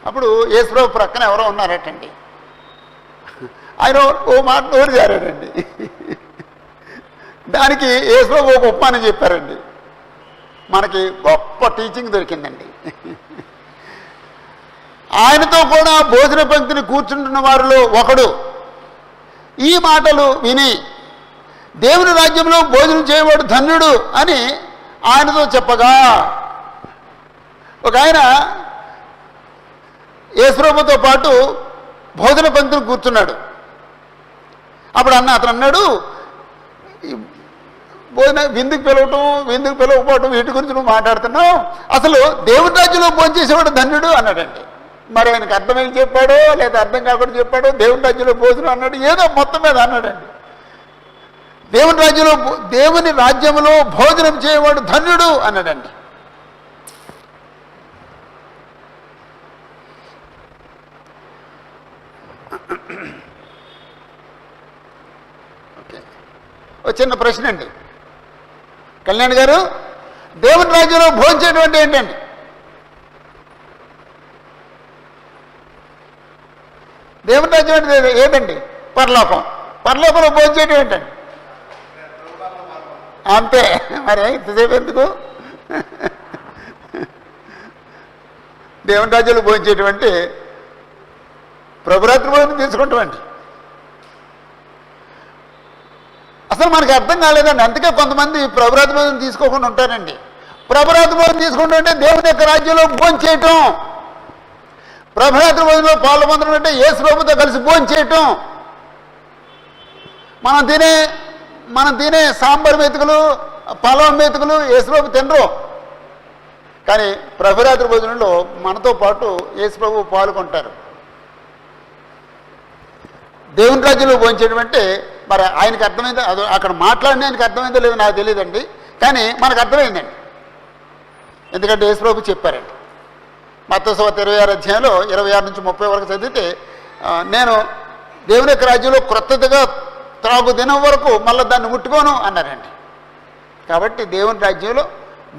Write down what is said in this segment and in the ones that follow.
అప్పుడు యేసుప్రభు ప్రక్కన ఎవరో ఉన్నారటండి. ఆయన ఓ మాట నోరు జారాడండి. దానికి యేసుప్రభు ఒక ఉపమానం చెప్పారండి. మనకి గొప్ప టీచింగ్ దొరికిందండి. ఆయనతో కూడా భోజన పంక్తిని కూర్చుంటున్న వారిలో ఒకడు ఈ మాటలు విని దేవుని రాజ్యంలో భోజనం చేయవాడు ధన్యుడు అని ఆయనతో చెప్పగా, ఒక ఆయన యేసుప్రభుతో పాటు భోజన పంక్తిని కూర్చున్నాడు. అప్పుడు అతను అన్నాడు, విందుకు పిలవకపోవటం వీటి గురించి నువ్వు మాట్లాడుతున్నావు, అసలు దేవుని రాజ్యంలో భోజనం చేసేవాడు ధన్యుడు అన్నాడండి. మరి ఆయనకు అర్థమేం చెప్పాడో లేదా అర్థం కాకుండా చెప్పాడో, దేవుని రాజ్యంలో భోజనం అన్నాడు, ఏదో మొత్తం మీద అన్నాడండి. దేవుని రాజ్యంలో భోజనం చేయవాడు ధన్యుడు అన్నాడండి. ఓకే, ఒక చిన్న ప్రశ్న అండి కళ్యాణ్ గారు, దేవుని రాజ్యంలో భోజనం చేయడం అంటే ఏంటండి? దేవుని రాజ్యం అంటే ఏంటండి? పరలోకంలో భోజనం చేయడం ఏంటండి? అంతే. మరి ఇంతసేపు ఎందుకు? దేవుని రాజ్యంలో భోజనం చేయడం అంటే ప్రభురాత్రి భోజనం తీసుకుంటామండి. అసలు మనకి అర్థం కాలేదండి. అందుకే కొంతమంది ప్రభురాత్రి భోజనం తీసుకోకుండా ఉంటారండి. ప్రభురాత్రి భోజనం తీసుకుంటూ అంటే దేవుని యొక్క రాజ్యంలో భోజనం చేయటం. ప్రభురాత్రి భోజనంలో పాల్పొందడం అంటే యేసు ప్రభుతో కలిసి భోజనం చేయటం. మనం తినే సాంబార్ మెతుకులు, పలావ్ మెతుకులు యేసు ప్రభు తినరు. కానీ ప్రభురాత్రి భోజనంలో మనతో పాటు యేసు ప్రభు పాల్గొంటారు. దేవుని రాజ్యంలో భోజనం చేయడం అంటే మరి ఆయనకు అర్థమైందో, అది అక్కడ మాట్లాడిన ఆయనకు అర్థమైందో లేదో నాకు తెలియదండి, కానీ మనకు అర్థమైందండి. ఎందుకంటే యేసు ప్రభు చెప్పారండి. మత్తయి సువార్త 26వ అధ్యాయంలో 26 నుంచి 30 వరకు చదివితే, నేను దేవుని యొక్క రాజ్యంలో క్రొత్తదిగా త్రాగు దినం వరకు మళ్ళీ దాన్ని ముట్టుకోను అన్నారండి. కాబట్టి దేవుని రాజ్యంలో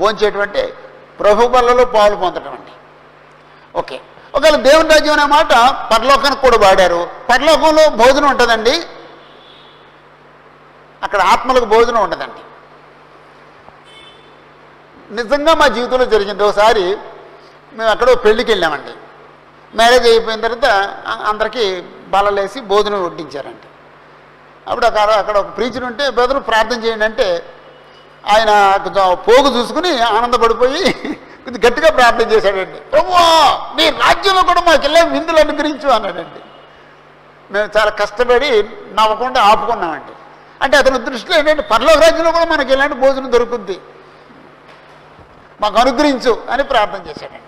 భోంచేయటం అంటే ప్రభు బల్లలో పాలు పొందడం అండి. ఓకే, ఒకవేళ దేవుని రాజ్యం అనే మాట పరలోకానికి కూడా వాడారు. పరలోకంలో భోజనం ఉంటుందండి, అక్కడ ఆత్మలకు భోజనం ఉండదండి. నిజంగా మా జీవితంలో జరిగింది. ఒకసారి మేము అక్కడ పెళ్ళికి వెళ్ళామండి. మ్యారేజ్ అయిపోయిన తర్వాత అందరికీ బలలేసి భోజనం వడ్డించారండి. అప్పుడు అక్కడ ఒక ప్రీచర్ ఉంటే, బ్రదరు ప్రార్థన చేయండి అంటే, ఆయన పోగు చూసుకుని ఆనందపడిపోయి కొద్ది గట్టిగా ప్రార్థన చేశాడండి. ప్రభువా, నీ రాజ్యంలో కూడా మాకు వెళ్ళే విందులు అనుగ్రహించు అన్నాడండి. మేము చాలా కష్టపడి నవ్వకుండా ఆపుకున్నామండి. అంటే అతని దృష్టిలో ఏంటంటే పరలోక రాజ్యంలో కూడా మనకి ఇలాంటి భోజనం దొరుకుద్ది, మాకు అనుగ్రహించు అని ప్రార్థన చేశాడండి.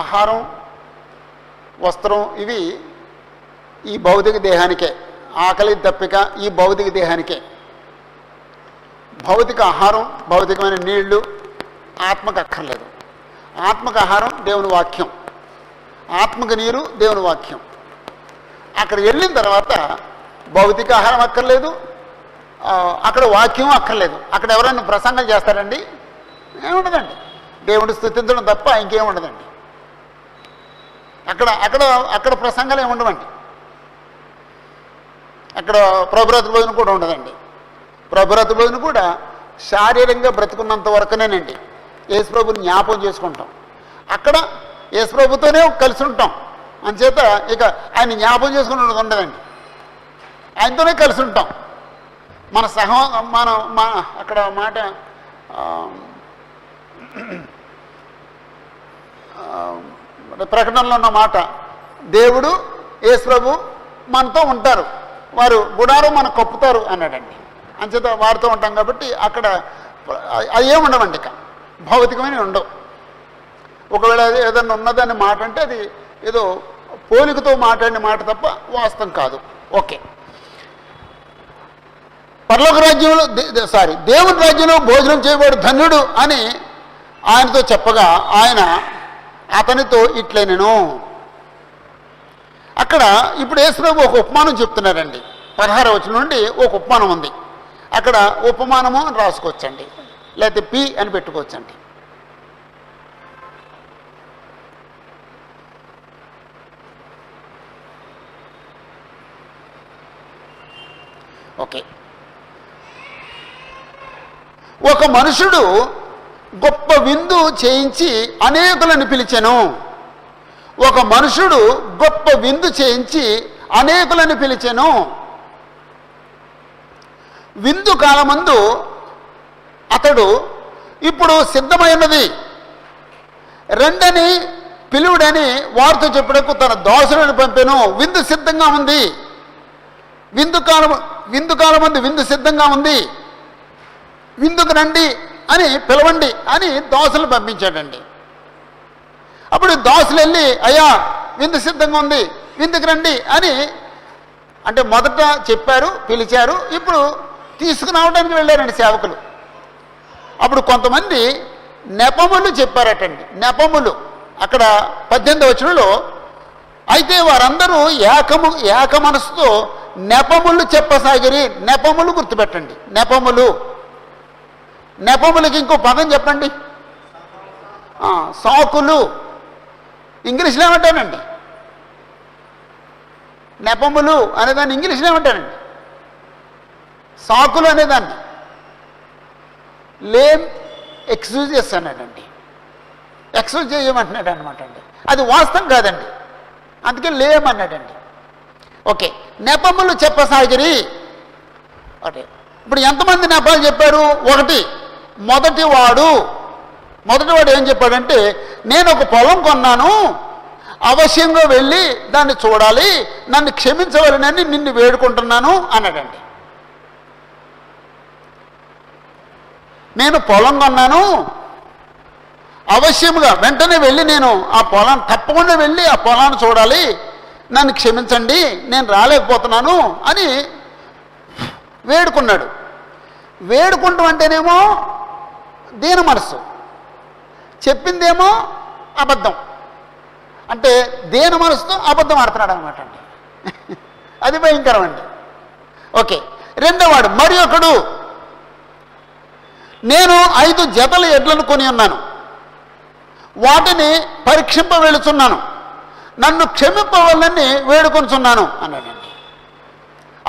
ఆహారం, వస్త్రం ఇవి ఈ భౌతిక దేహానికే. ఆకలి దప్పిక ఈ భౌతిక దేహానికే. భౌతిక ఆహారం, భౌతికమైన నీళ్లు ఆత్మకు అక్కర్లేదు. ఆత్మక ఆహారం దేవుని వాక్యం, ఆత్మక నీరు దేవుని వాక్యం. అక్కడ వెళ్ళిన తర్వాత భౌతిక ఆహారం అక్కర్లేదు, అక్కడ వాక్యం అక్కర్లేదు. అక్కడ ఎవరైనా ప్రసంగం చేస్తారండి? ఏముండదండి. దేవుడు స్తుతించడం తప్ప ఇంకేముండదండి. అక్కడ అక్కడ అక్కడ ప్రసంగాలు ఏమి ఉండవండి. అక్కడ ప్రభురాత్రి భోజనం కూడా ఉండదండి. ప్రభురాత్రి భోజనం కూడా శారీరంగా బ్రతుకున్నంత వరకునేనండి. యేసు ప్రభుని జ్ఞాపకం చేసుకుంటాం. అక్కడ యేసు ప్రభుతోనే కలిసి ఉంటాం. అంచేత ఇక ఆయన జ్ఞాపకం చేసుకున్నది ఉండదండి, ఆయనతోనే కలిసి ఉంటాం. మన అక్కడ మాట ప్రకటనలో ఉన్న మాట, దేవుడు యేసు ప్రభు మనతో ఉంటారు, వారు గుడారం మనకు కప్పుతారు అన్నాడండి. అంచేత వారితో ఉంటాం కాబట్టి అక్కడ అది ఏమి ఉండవండి. ఇక భౌతికమైన ఉండవు. ఒకవేళ ఏదన్నా ఉన్నదాన్ని మాట అంటే అది ఏదో పోలికతో మాట్లాడిన మాట తప్ప వాస్తవం కాదు. ఓకే, పరలోక రాజ్యంలో దేవుని రాజ్యంలో భోజనం చేయబడు ధన్యుడు అని ఆయనతో చెప్పగా ఆయన అతనితో ఇట్లనేను. అక్కడ ఇప్పుడు యేసు ప్రభు ఒక ఉపమానం చెప్తున్నారండి. 16వ వచనం నుండి ఒక ఉపమానం ఉంది. అక్కడ ఉపమానము అని రాసుకోవచ్చండి. లేకపోతే పి అని పెట్టుకోవచ్చండి. ఓకే. ఒక మనుషుడు గొప్ప విందు చేయించి అనేకులను పిలిచెను. ఒక మనుషుడు గొప్ప విందు చేయించి అనేకులను పిలిచెను. విందు కాలమందు అతడు ఇప్పుడు సిద్ధమైనది రెండని పిలువుడని వారితో చెప్పుటకు తన దాసులను పంపెను. విందు సిద్ధంగా ఉంది, విందు కాలమందు విందు సిద్ధంగా ఉంది, విందుకు రండి అని పిలవండి అని దాసులను పంపించాడండి. అప్పుడు దాసులు వెళ్ళి అయ్యా విందు సిద్ధంగా ఉంది, విందుకు రండి అని అంటే మొదట చెప్పారు, పిలిచారు, ఇప్పుడు తీసుకురావడానికి వెళ్ళారండి సేవకులు. అప్పుడు కొంతమంది నెపములు చెప్పారటండి. నెపములు అక్కడ 18వ వచనంలో అయితే వారందరూ ఏక మనసుతో నెపములు చెప్పసాగిరి. నెపములు గుర్తుపెట్టండి. నెపములకి ఇంకో పదం చెప్పండి. సాకులు. ఇంగ్లీష్లో ఏమంటానండి? నెపములు అనేదాన్ని ఇంగ్లీష్లో ఏమంటానండి? సాకులు అనేదాన్ని లేమ్ ఎక్స్క్యూజెస్ అన్నాడండి. ఎక్స్క్యూజ్ చేయమంటున్నాడు అనమాట అండి. అది వాస్తవం కాదండి, అందుకే లేమ్ అన్నాడండి. ఓకే. నెపములు చెప్పసాగిరి. ఓకే. ఇప్పుడు ఎంతమంది నెపాలు చెప్పారు? ఒకటి. మొదటివాడు ఏం చెప్పాడంటే నేను ఒక పొలం కొన్నాను, అవశ్యంగా వెళ్ళి దాన్ని చూడాలి, నన్ను క్షమించవలనని నిన్ను వేడుకుంటున్నాను అన్నాడండి. నేను పొలం కొన్నాను, అవశ్యముగా వెంటనే వెళ్ళి నేను ఆ పొలాన్ని తప్పకుండా వెళ్ళి ఆ పొలాన్ని చూడాలి, నన్ను క్షమించండి, నేను రాలేకపోతున్నాను అని వేడుకున్నాడు. వేడుకుంటాం అంటేనేమో దీన మనసు, చెప్పిందేమో అబద్ధం. అంటే దీన మనసుతో అబద్ధం ఆడుతున్నాడు అనమాట అండి. అది భయంకరం అండి. ఓకే. రెండోవాడు మరి ఒకడు నేను 5 జతల ఎడ్లను కొని ఉన్నాను, వాటిని పరీక్షింప వెళుతున్నాను, నన్ను క్షమింపవాలని వేడుకొనిచున్నాను అన్నాడండి.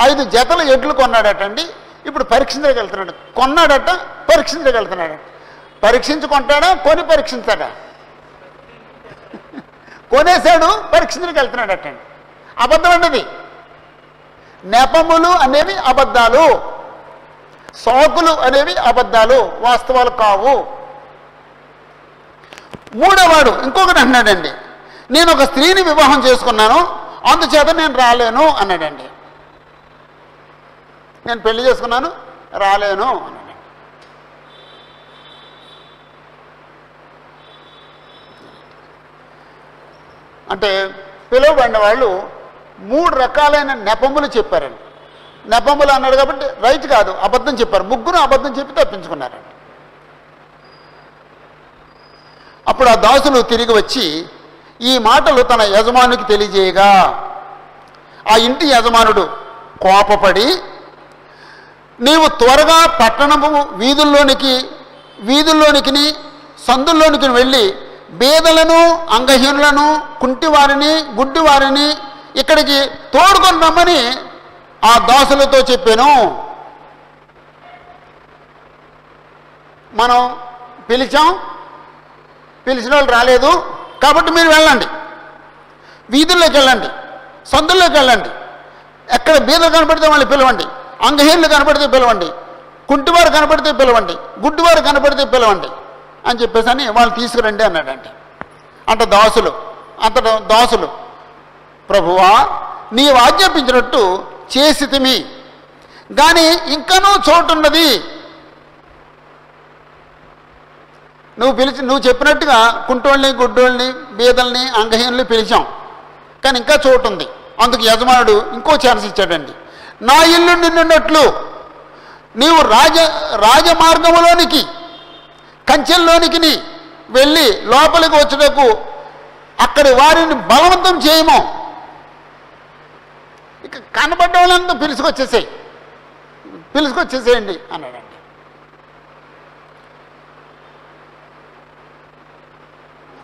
5 జతల ఎడ్లు కొన్నాడటండి. ఇప్పుడు పరీక్షించడానికి వెళ్తున్నాడు. కొన్నాడట, పరీక్షించడానికి వెళ్తున్నాడట. పరీక్షించుకుంటాడా, కొని పరీక్షించాడా? కొనేశాడు, పరీక్షించడానికి వెళ్తున్నాడటండి. అబద్ధం అన్నది. నెపములు అనేవి అబద్ధాలు, సాకులు అనేవి అబద్ధాలు, వాస్తవాలు కావు. మూడోవాడు ఇంకొకటి అన్నాడండి, నేను ఒక స్త్రీని వివాహం చేసుకున్నాను, అందుచేత నేను రాలేను అన్నాడండి. నేను పెళ్లి చేసుకున్నాను, రాలేను అన్నాడు. అంటే పిలువబడిన వాళ్ళు 3 రకాలైన నెపములు చెప్పారండి. నెపములు అన్నాడు కాబట్టి రైట్ కాదు, అబద్ధం చెప్పారు. ముగ్గురు అబద్ధం చెప్పి తప్పించుకున్నారండి. అప్పుడు ఆ దాసులు తిరిగి వచ్చి ఈ మాటలు తన యజమానికి తెలియజేయగా ఆ ఇంటి యజమానుడు కోపపడి నీవు త్వరగా పట్టణము వీధుల్లోనికి సందుల్లోనికి వెళ్ళి బేదలను, అంగహీనులను, కుంటివారిని, గుడ్డివారిని ఇక్కడికి తోడుకొని రమ్మని ఆ దాసులతో చెప్పాను. మనం పిలిచాం, పిలిచిన వాళ్ళు రాలేదు కాబట్టి మీరు వెళ్ళండి, వీధుల్లోకి వెళ్ళండి, సందుల్లోకి వెళ్ళండి, ఎక్కడ బీదలు కనపడితే వాళ్ళు పిలవండి, అంగహీనులు కనపడితే పిలవండి, కుంటివారు కనపడితే పిలవండి, గుడ్డివారు కనపడితే పిలవండి అని చెప్పేసి అని వాళ్ళు తీసుకురండి అన్నాడండి. దాసులు ప్రభువా నీవు ఆజ్ఞాపించినట్టు చేసితిమి, కానీ ఇంకనూ చోటున్నది. నువ్వు చెప్పినట్టుగా కుంటోళ్ళని, గుడ్డోళ్ళని, బీదల్ని, అంగహీనుల్ని పిలిచాం, కానీ ఇంకా చోటు ఉంది. అందుకు యజమానుడు ఇంకో ఛాన్స్ ఇచ్చాడండి. నా ఇల్లు నిన్నున్నట్లు నీవు రాజమార్గములోనికి, కంచెల్లోనికి వెళ్ళి లోపలికి వచ్చుటకు అక్కడి వారిని బలవంతం చేయము. ఇక కనబడ్డ వాళ్ళంతా పిలుచుకొచ్చేసేయండి అన్నాడండి.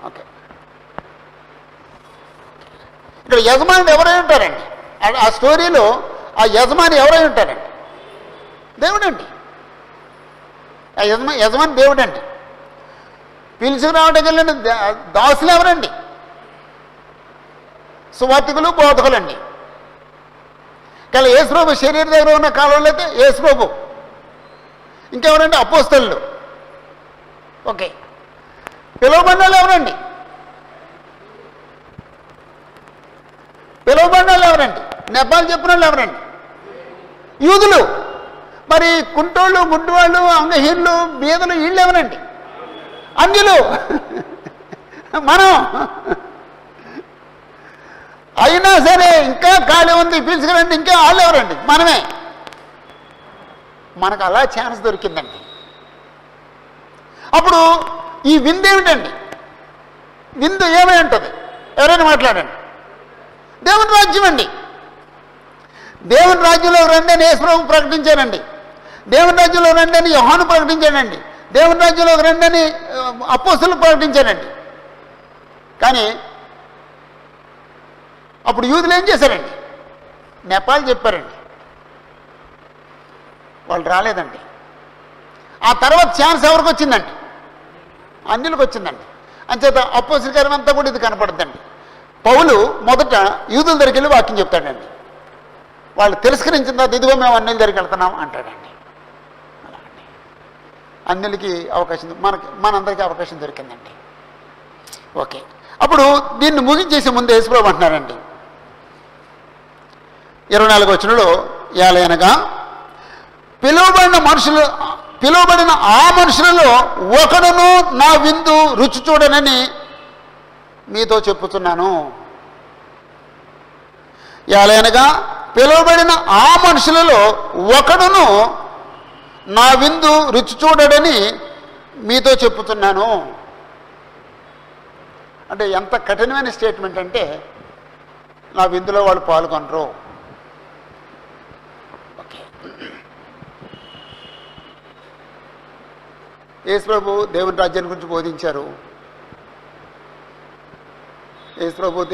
ఓకే, ఇక్కడ యజమాని ఎవరై ఉంటారండి? ఆ స్టోరీలో ఆ యజమాని ఎవరై ఉంటారండి? దేవుడండి. ఆ యజమాని దేవుడండి. పిలుచుకు రావడం వెళ్ళిన దాసులు ఎవరండి? సువార్తికులు, బోధకులండి. కానీ యేసుప్రభు శరీర దగ్గర ఉన్న కాలంలో అయితే యేసుప్రభు, ఇంకెవరండి? అపోస్తలులు. ఓకే, పిలువబడిన వాళ్ళు ఎవరండి? పిలువబడిన వాళ్ళు ఎవరండి? నెపాలు చెప్పిన వాళ్ళు ఎవరండి? యూదులు. మరి కుంటోళ్ళు, గుడ్డివాళ్ళు, అంగహీనులు, బీదలు వీళ్ళు ఎవరండి? అన్యులు. మనం అయినా సరే ఇంకా ఖాళీ ఉంది, పిలుచుకురండి, ఇంకా వాళ్ళు ఎవరండి? మనమే. మనకు అలా ఛాన్స్ దొరికిందండి. అప్పుడు ఈ విందు ఏమిటండి? విందు ఏమై ఉంటుంది? ఎవరైనా మాట్లాడండి. దేవుని రాజ్యం అండి. దేవుని రాజ్యంలో రండి అని యేసుప్రభు ప్రకటించానండి. దేవుని రాజ్యంలో రండి అని యోహాను ప్రకటించానండి. దేవుని రాజ్యంలో రండి అని అపోస్తలులు ప్రకటించానండి. కానీ అప్పుడు యూదులు ఏం చేశారండి? నెపాలు చెప్పారండి. వాళ్ళు రాలేదండి. ఆ తర్వాత ఛాన్స్ ఎవరికి వచ్చిందండి? అన్యులకు వచ్చిందండి. అంచేత అపోస్తలుల కార్యం అంతా కూడా ఇది కనపడుతుందండి. పౌలు మొదట యూదుల దగ్గరికి వెళ్ళి వాక్యం చెప్తాడండి. వాళ్ళు తిరస్కరించిన తర్వాత ఇదిగో మేము అన్యుల దగ్గరికి వెళ్తున్నాం అంటాడండి. అలా అండి, అన్యులకి అవకాశం, మనందరికీ అవకాశం దొరికిందండి. ఓకే, అప్పుడు దీన్ని ముగించేసే ముందు యేసుప్రభు అంటున్నారండి 24వ వచనంలో, ఏలయనగా పిలువబడిన ఆ మనుషులలో ఒకడును నా విందు రుచి చూడనని మీతో చెప్పుతున్నాను. ఏలయనగా పిలువబడిన ఆ మనుషులలో ఒకడును నా విందు రుచి చూడడని మీతో చెప్పుతున్నాను. అంటే ఎంత కఠినమైన స్టేట్మెంట్ అంటే, నా విందులో వాళ్ళు పాల్గొనరు. ఓకే, యేసుప్రభు దేవుని రాజ్యాన్ని గురించి బోధించారు. యేసుప్రభు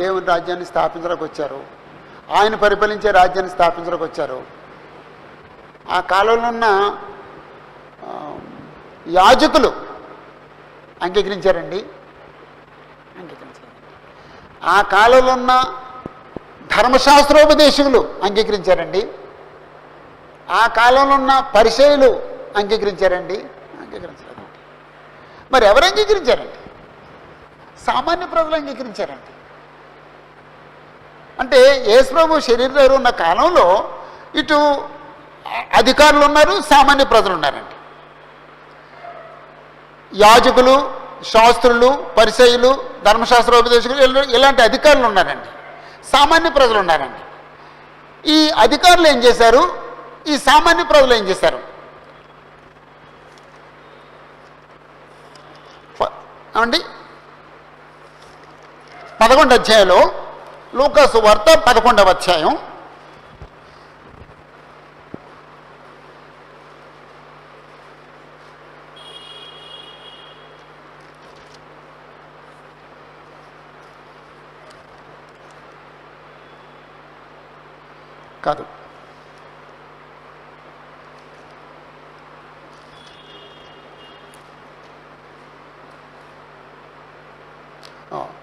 దేవుని రాజ్యాన్ని స్థాపించడానికి వచ్చారు. ఆయన పరిపాలించే రాజ్యాన్ని స్థాపించడానికి వచ్చారు. ఆ కాలంలో ఉన్న యాజకులు అంగీకరించారండి? అంగీకరించారు. ఆ కాలంలో ఉన్న ధర్మశాస్త్రోపదేశకులు అంగీకరించారండి? ఆ కాలంలో ఉన్న పరిసయ్యులు అంగీకరించారండి? అంగీకరించారండి. మరి ఎవరు అంగీకరించారండి? సామాన్య ప్రజలు అంగీకరించారండి. అంటే యేసుప్రభు శరీరం ఉన్న కాలంలో ఇటు అధికారులు ఉన్నారు, సామాన్య ప్రజలు ఉన్నారండి. యాజకులు, శాస్త్రులు, పరిసయ్యులు, ధర్మశాస్త్రోపదేశకులు ఇలాంటి అధికారులు ఉన్నారండి. సామాన్య ప్రజలు ఉన్నారండి. ఈ అధికారులు ఏం చేశారు? ఈ సామాన్య ప్రజలు ఏం చేశారు? ఏమండి 11వ అధ్యాయంలో, లూకాసు వార్త 11వ అధ్యాయం కాదు,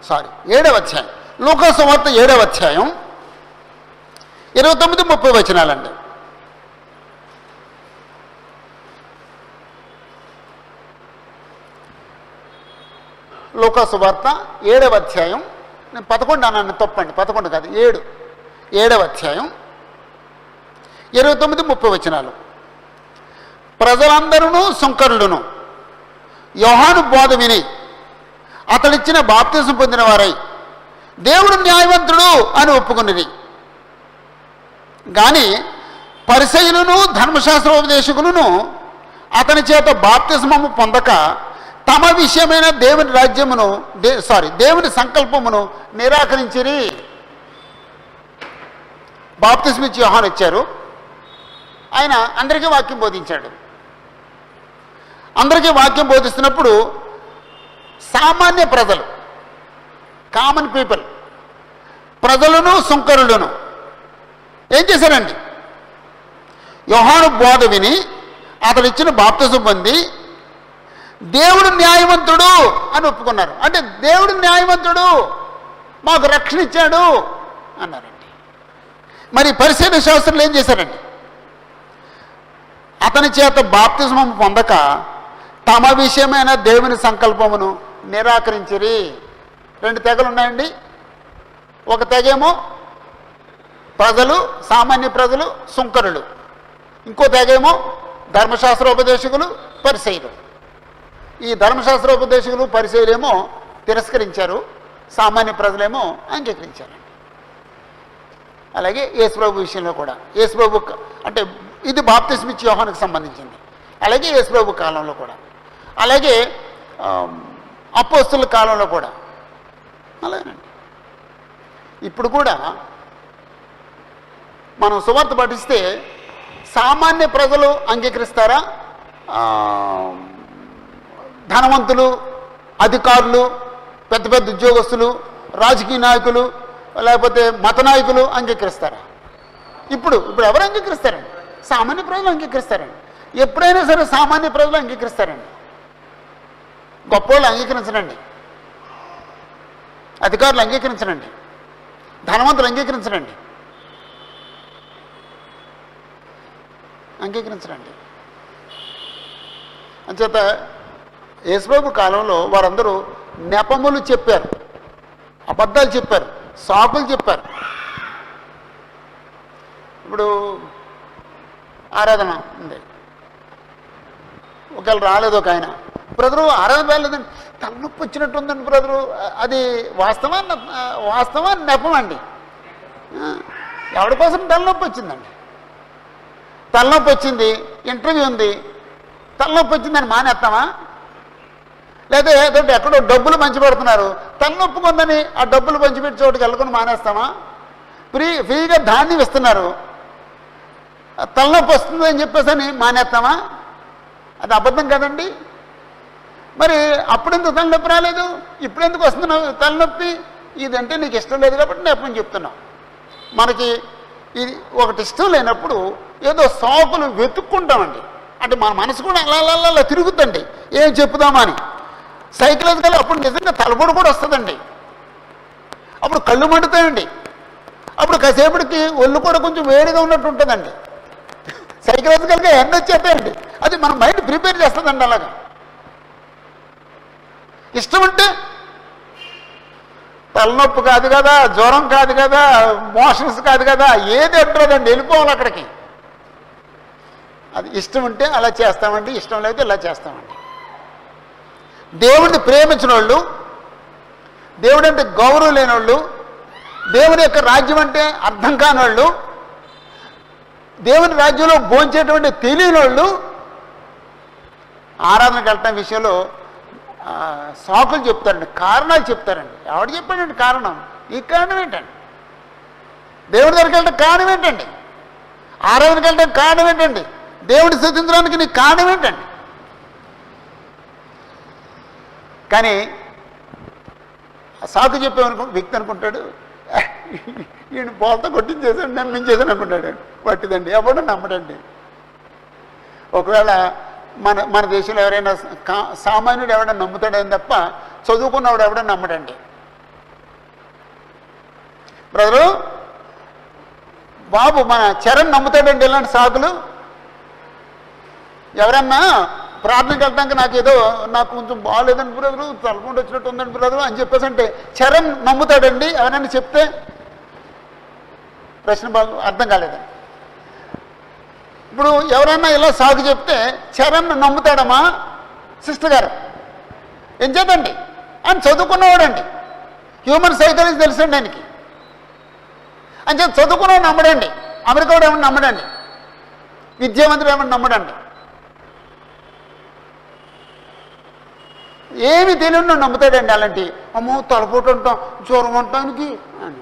సారీ 7వ అధ్యాయం, లూకాసు వార్త 7వ అధ్యాయం 29-30 వచనాలండి. లూకాసు వార్త 7వ అధ్యాయం, నేను 11 అన్నాను, తప్పండి, 11 కాదు 7, 7వ అధ్యాయం 29-30 వచనాలు. ప్రజలందరూ సుంకరులను యోహాను బోధ విని అతడిచ్చిన బాప్తిసం పొందిన వారై దేవుడు న్యాయవంతుడు అని ఒప్పుకున్నది. కానీ పరిసయ్యులను ధర్మశాస్త్రోపదేశకులను అతని చేత బాప్తిస్మము పొందక తమ విషయమైన దేవుని రాజ్యమును దేవుని సంకల్పమును నిరాకరించిరి. బాప్తిస్మ ఇచ్చి యోహాను వచ్చారు. ఆయన అందరికీ వాక్యం బోధించాడు. అందరికీ వాక్యం బోధిస్తున్నప్పుడు సామాన్య ప్రజలు, కామన్ పీపుల్, ప్రజలను సుంకరులను ఏం చేశారండి? యోహాను బోధ విని అతడు ఇచ్చిన బాప్తిసం పొంది దేవుడు న్యాయవంతుడు అని ఒప్పుకున్నారు. అంటే దేవుడు న్యాయవంతుడు, మాకు రక్షణ ఇచ్చాడు అన్నారండి. మరి పరిశీలన శాస్త్రులు ఏం చేశారండి? అతని చేత బాప్తిస్మం పొందక తమ విషయమైన దేవుని సంకల్పమును నిరాకరించిరి. 2 తెగలు ఉన్నాయండి. ఒక తెగేమో ప్రజలు, సామాన్య ప్రజలు, సుంకరులు. ఇంకో తెగేమో ధర్మశాస్త్రోపదేశకులు, పరిసయ్యులు. ఈ ధర్మశాస్త్రోపదేశకులు, పరిసయ్యులేమో తిరస్కరించారు, సామాన్య ప్రజలేమో అంగీకరించారు. అలాగే యేసుప్రభు విషయంలో కూడా, యేసుప్రభు అంటే ఇది బాప్తిస్మ ఇచ్చే యోహానుకు సంబంధించింది. అలాగే యేసుప్రభు కాలంలో కూడా, అలాగే అపోస్తుల కాలంలో కూడా అలాగేనండి. ఇప్పుడు కూడా మనం సువార్త పఠిస్తే సామాన్య ప్రజలు అంగీకరిస్తారా? ధనవంతులు, అధికారులు, పెద్ద పెద్ద ఉద్యోగస్తులు, రాజకీయ నాయకులు, లేకపోతే మత నాయకులు అంగీకరిస్తారా? ఇప్పుడు ఎవరు అంగీకరిస్తారండి? సామాన్య ప్రజలు అంగీకరిస్తారండి. ఎప్పుడైనా సరే సామాన్య ప్రజలు అంగీకరిస్తారండి. గొప్పవాళ్ళు అంగీకరించరండి, అధికారులు అంగీకరించరండి, ధనవంతులు అంగీకరించరండి, అంగీకరించరండి. అంచేత యేసుప్రభు కాలంలో వారందరూ నెపములు చెప్పారు, అబద్ధాలు చెప్పారు, సాకులు చెప్పారు. ఇప్పుడు ఆరాధన ఉంది, ఒకవేళ రాలేదు ఒక ఆయన, బ్రదరు ఆరాధన రాలేదండి, తలనొప్పి వచ్చినట్టు ఉందండి బ్రదరు, అది వాస్తవా నెపం అండి? ఎవరి కోసం తలనొప్పి వచ్చిందండి? తలనొప్పి వచ్చింది, ఇంటర్వ్యూ ఉంది, తలనొప్పి వచ్చిందని మానేస్తామా? లేదా ఏదంటే ఎక్కడో డబ్బులు పంచిపెడుతున్నారు, తలనొప్పి ఉందని ఆ డబ్బులు పంచిపెట్టి చోటుకి వెళ్ళకుండా మానేస్తామా? ఫ్రీగా ధాన్యం ఇస్తున్నారు, తలనొప్పి వస్తుంది అని చెప్పేసి అని మానేస్తామా? అది అబద్ధం కదండి. మరి అప్పుడెందుకు తలనొప్పి రాలేదు, ఇప్పుడెందుకు వస్తున్నావు తలనొప్పి? ఇదంటే నీకు ఇష్టం లేదు కాబట్టి నేను చెప్తున్నావు. మనకి ఇది ఒకటి ఇష్టం లేనప్పుడు ఏదో సాకులు వెతుక్కుంటామండి. అంటే మన మనసు కూడా అలా తిరుగుద్దండి, ఏం చెప్పుదామా అని. సైకలాజికల్ అప్పుడు నిజంగా తలబొడు కూడా వస్తుందండి, అప్పుడు కళ్ళు మండుతాయండి, అప్పుడు కాసేపటికి ఒళ్ళు కూడా కొంచెం వేడిగా ఉన్నట్టు ఉంటుందండి. సైకలాజికల్గా ఎండ వచ్చేస్తాయండి, అది మన మైండ్ ప్రిపేర్ చేస్తుందండి. అలాగా ఇష్టం అంటే తలనొప్పి కాదు కదా, జ్వరం కాదు కదా, మోషన్స్ కాదు కదా, ఏది అంటారండి, వెళ్ళిపోవాలి అక్కడికి. అది ఇష్టం ఉంటే అలా చేస్తామండి, ఇష్టం లేకపోతే ఇలా చేస్తామండి. దేవుడిని ప్రేమించిన వాళ్ళు, దేవుడు అంటే గౌరవం లేని వాళ్ళు, దేవుని యొక్క రాజ్యం అంటే అర్థం కాని వాళ్ళు, దేవుని రాజ్యంలో భోంచేటువంటి తెలియని వాళ్ళు ఆరాధనకు వెళ్ళటం విషయంలో సాకులు చెప్తారండి, కారణాలు చెప్తారండి. ఎవడు చెప్పాడండి కారణం? ఈ కారణం ఏంటండి? దేవుడి దగ్గరికి వెళ్ళడం కారణం ఏంటండి? ఆరాధనకి వెళ్ళడం కారణం ఏంటండి? దేవుడి స్తుతించడానికి నీ కారణం ఏంటండి? కానీ సాకు చెప్పామనుకో వ్యక్తి అనుకుంటాడు, ఈయన బోల్తో కొట్టించేసాడు, నేను మించేసాను అనుకుంటాడు. పట్టిదండి, ఎవడో నమ్మడండి. ఒకవేళ మన దేశంలో ఎవరైనా సామాన్యుడు ఎవడైనా నమ్ముతాడని తప్ప చదువుకున్నవాడు ఎవడైనా నమ్మడండి. బ్రదరు బాబు మన చరణ్ నమ్ముతాడండి ఇలాంటి సాకులు. ఎవరన్నా ప్రార్థనకి వెళ్ళడానికి నాకు కొంచెం బాగాలేదండి బ్రదరు, తలకుండా వచ్చినట్టు ఉందండి బ్రదరు అని చెప్పేసి అంటే చరణ్ నమ్ముతాడండి ఎవరైనా చెప్తే? ప్రశ్న అర్థం కాలేదండి. ఇప్పుడు ఎవరైనా ఇలా సాగు చెప్తే చరణ్ నమ్ముతాడమ్మా సిస్టర్ గారు? ఏం చేద్దండి అని చదువుకున్నవాడండి, హ్యూమన్ సైకాలజీ తెలుసండి ఆయనకి. అని చెప్పి చదువుకున్నవాడు నమ్మడండి, అమెరికా వాడు ఏమన్నా నమ్మడండి, విద్యావంతుడు ఏమన్నా నమ్మడండి, ఏమి తెలియని నమ్ముతాడండి. అలాంటి అమ్మో తలపోటు ఉంటాం, జ్వరం ఉంటానికి అని.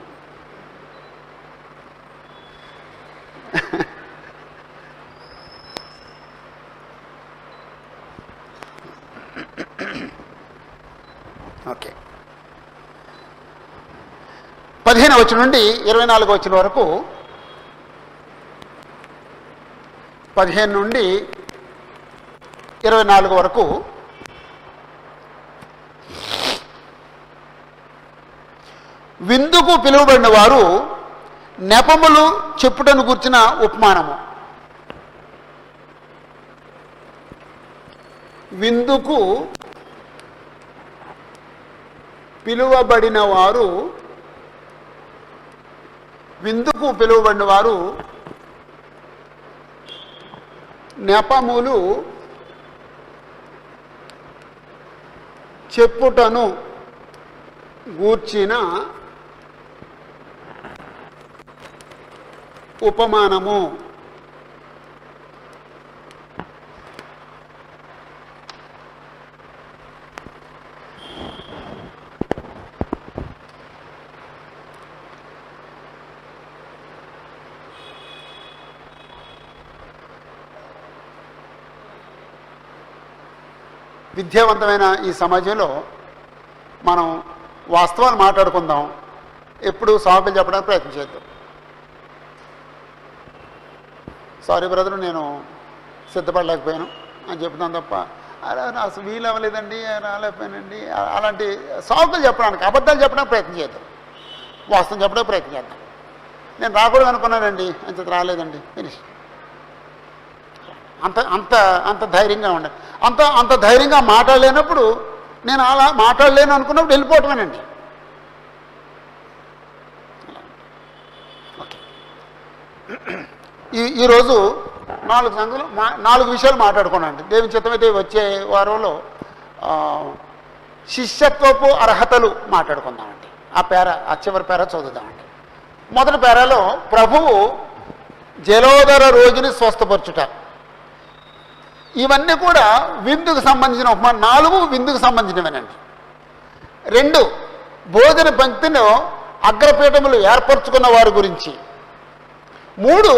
ఓకే, 15వ వచనం నుండి 24వ వచనం వరకు, 15 నుండి 24 వరకు విందుకు పిలువబడిన వారు నెపములు చెప్పుటను గుర్చిన ఉపమానము. విందుకు పిలువబడిన వారు నెపములు చెప్పుటను గూర్చిన ఉపమానము. విద్యావంతమైన ఈ సమాజంలో మనం వాస్తవాలు మాట్లాడుకుందాం, ఎప్పుడు సాకులు చెప్పడానికి ప్రయత్నం చేద్దాం. సారీ బ్రదర్, నేను సిద్ధపడలేకపోయాను అని చెప్తాను తప్ప అసలు వీలు అవ్వలేదండి, రాలేకపోయానండి, అలాంటి సాకులు చెప్పడానికి, అబద్ధాలు చెప్పడానికి ప్రయత్నం చేద్దాం, వాస్తవం చెప్పడానికి ప్రయత్నం చేద్దాం. నేను రాకూడదు అనుకున్నానండి అంత రాలేదండి, ఫినిష్. అంత అంత అంత ధైర్యంగా ఉండాలి. అంత ధైర్యంగా మాట్లాడలేనప్పుడు, నేను అలా మాట్లాడలేను అనుకున్నప్పుడు వెళ్ళిపోవటమేనండి. ఓకే, ఈరోజు 4 విషయాలు మాట్లాడుకున్నాండి. దేవుని చిత్తమైతే వచ్చే వారంలో శిష్యత్వపు అర్హతలు మాట్లాడుకుందామండి. ఆ చివరి పేర చదువుదామండి. మొదటి పేరాలో ప్రభువు జలోదర రోజుని స్వస్థపరచుట. ఇవన్నీ కూడా విందుకు సంబంధించిన ఉపమానం. 4 విందుకు సంబంధించినవేనండి. 2 భోజన పంక్తిలో అగ్రపీఠములు ఏర్పరచుకున్న వారి గురించి. 3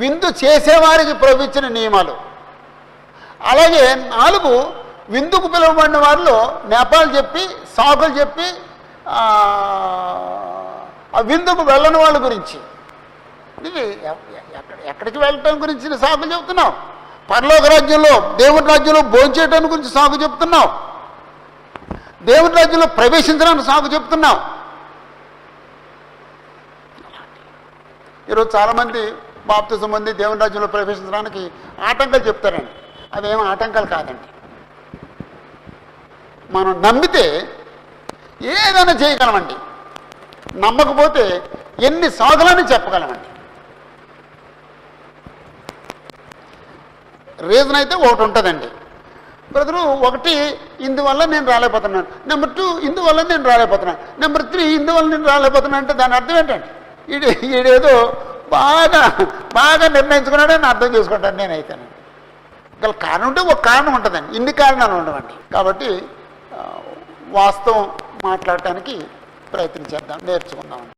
విందు చేసేవారికి ప్రభు ఇచ్చిన నియమాలు. అలాగే 4 విందుకు పిలువబడిన వారిలో నేపాలు చెప్పి, సాకులు చెప్పి, ఆ విందుకు వెళ్ళని వాళ్ళ గురించి. ఇది ఎక్కడికి వెళ్ళటం గురించి సాకులు చెబుతున్నావు. పరలోక రాజ్యంలో, దేవుని రాజ్యంలో భోంచేయటానికి గురించి సాగు చెప్తున్నావు. దేవుని రాజ్యంలో ప్రవేశించడానికి సాగు చెప్తున్నావు. ఈరోజు చాలామంది బాప్తిసం పొంది దేవుని రాజ్యంలో ప్రవేశించడానికి ఆటంకాలు చెప్తారండి. అవేమో ఆటంకాలు కాదండి. మనం నమ్మితే ఏదైనా చేయగలమండి. నమ్మకపోతే ఎన్ని సాగులని చెప్పగలమండి. రీజన్ అయితే ఒకటి ఉంటుందండి. బ్రదరు, 1 ఇందువల్ల నేను రాలేకపోతున్నాను, నెంబర్ 2 ఇందువల్ల నేను రాలేకపోతున్నాను, నెంబర్ 3 ఇందువల్ల నేను రాలేకపోతున్నాను అంటే దాని అర్థం ఏంటండి? ఈడేదో బాగా నిర్ణయించుకున్నాడని అర్థం చేసుకుంటాను నేనైతేనండి. గల కారణం ఉంటే ఒక కారణం ఉంటుందండి, ఇన్ని కారణాలు ఉండవండి. కాబట్టి వాస్తవం మాట్లాడటానికి ప్రయత్నం చేద్దాం, నేర్చుకుందాం.